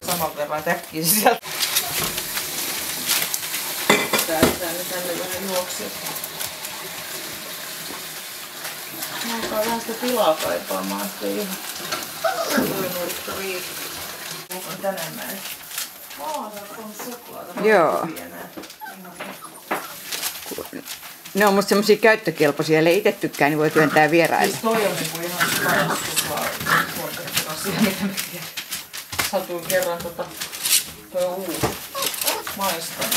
Saman verran täkkiä sieltä. Tänne vähän juoksia. Mä alkaa vähän sitä tilaa kaipaamaan, ettei ihan toinuutta riittää. On tänään näin. On suklaata. Joo. Ne on musta semmosia käyttökelpoisia, ellei itse tykkää, niin voi työntää vieraille. Siis toi on niinku ihan paras suklaa-asia, mitä mä tiedän. Satuin kerran toi on uusi maistanut.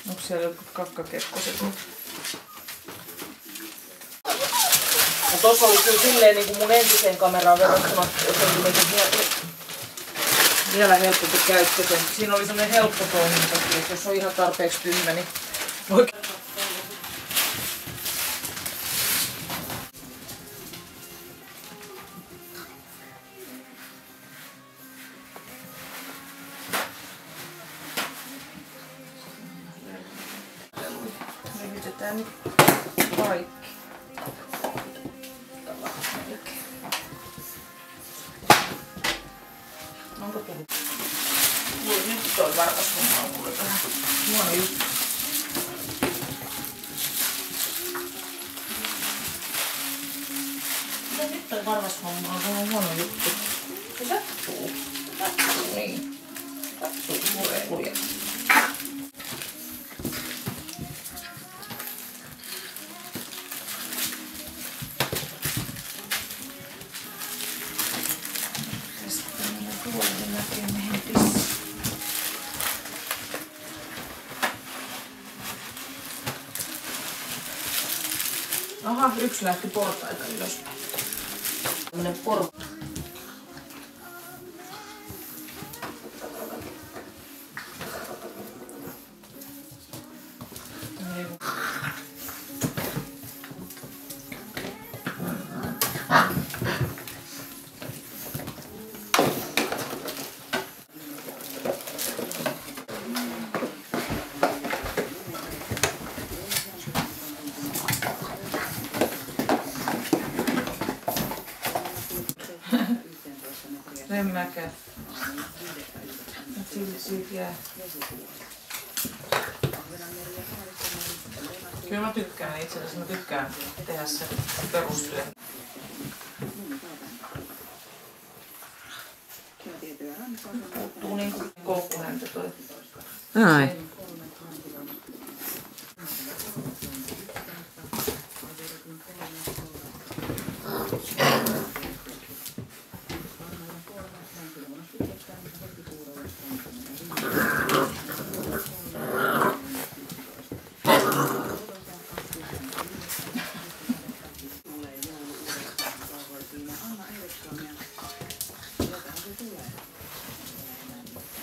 Onko siellä jotkut kakkakekkoset nyt? No tossa oli kyllä silleen niinku mun entiseen kameraan verrattuna vielä helpompi käyttöön. Siinä oli semmonen helppo toimintakin, että jos on ihan tarpeeksi tyhmä, niin voi... Levitetään nyt kaikki. Onko tullut? Nyt toi varvashomma on mulle vähän huono juttu. Nyt toi varvashomma on vähän huono juttu. Se sattuu. Sattuu niin. Sattuu mureluja. Aha, yksi lähti portaita ylös. Tämmönen porta. En mäkään. Siitä jää. Kyllä mä tykkään itse asiassa. Mä tykkään tehdä sen perustyön. Puuttuu niin kuin koukkuhäntä toi. Ai.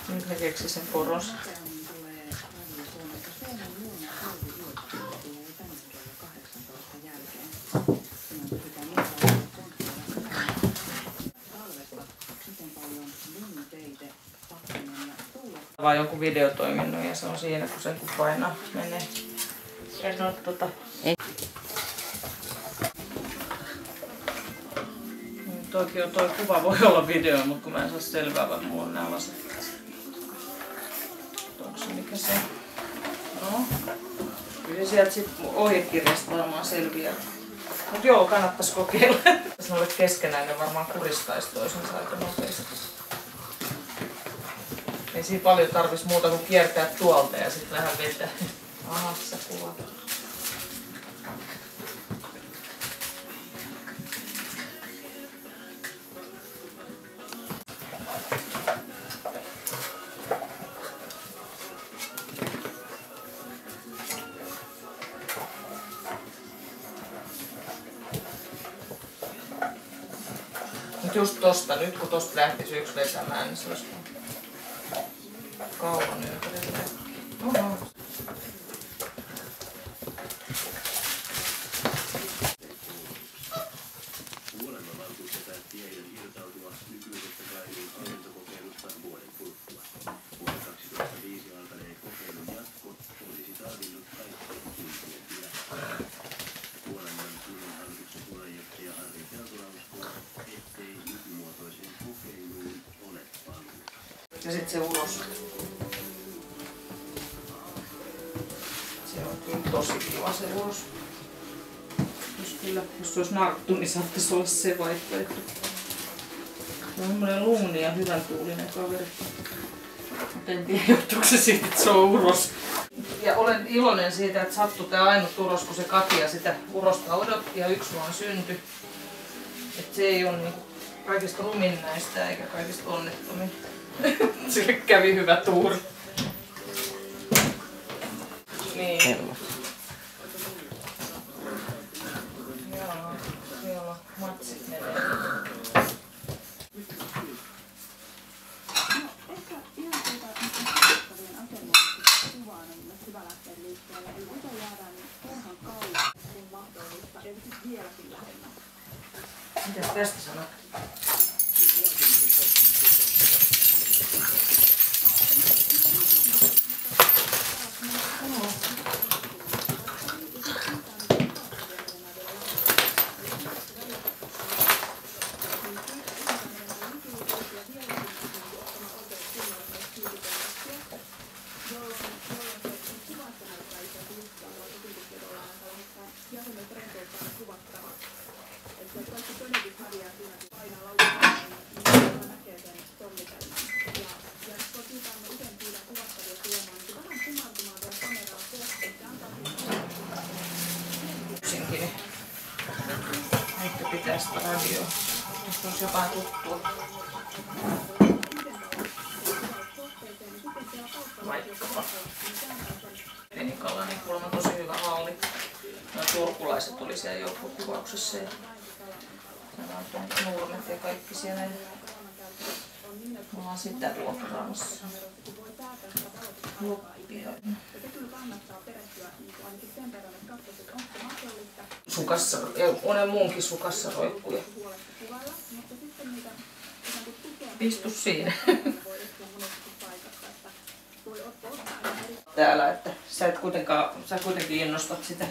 Nyt ne keksi sen poros. Vaan joku videotoiminnon ja se on siinä, kun sen kun painaa menee. En oo Toki on toi kuva voi olla video, mutta kun mä en saa selvää, vaikka mulla on nää lasit. Onko se mikä se? No. Kyllä sieltä sit ohjekirjasta varmaan selviää. Mut joo, kannattais kokeilla. Jos ne olet keskenään, ne varmaan kuristais toisensa aika nopeasti. Ei siinä paljon tarvis muuta kuin kiertää tuolta ja sit vähän vetää. Aha, se kuva. Just tosta, nyt kun tosta lähtisi yksi vetämään, niin se olisi kauan ympärillä. Oho. Kuolemanvaltuusto päätti eilen irtautua nykyisestä Kainuun hallintokokeilusta vuoden kuluttua. Vuonna 2005 alkaneen kokeilun jatko olisi tarvinnut kaikkien kuntien hyväksynnän. Vuonna Ja sitten se uros. Se on kyllä tosi kiva se uros. Jos se olisi narttu, niin saattaisi olla se vaihtoehto. Se on semmoinen luuni ja hyvän tuulinen kaveri. Mutta en tiedä, johtuuko se siitä, että se on uros. Ja olen iloinen siitä, että sattui tämä ainut uros, kun se Katja sitä urosta odotti ja yksi vaan syntyi. Että se ei ole niinku kaikista rumin näistä eikä kaikista onnettomin. Sille kävi hyvä tuuri. Niin. Joo, siellä matsit menee. Mitäs tästä sanot? Ehkä pitää sitä radioa, jos olisi jotain tuttua. Vaikkapa. Enikalla niin kuulemma tosi hyvä halli. No turkulaiset oli siellä joukkokuvauksessa ja Nurmet ja kaikki siellä. Me ollaan sitä vuokraamassa. Loppia. Sukassa, ja monen muunkin sukassa roikkuja. Pistu siinä. Täällä, että sä kuitenkin innostat sitä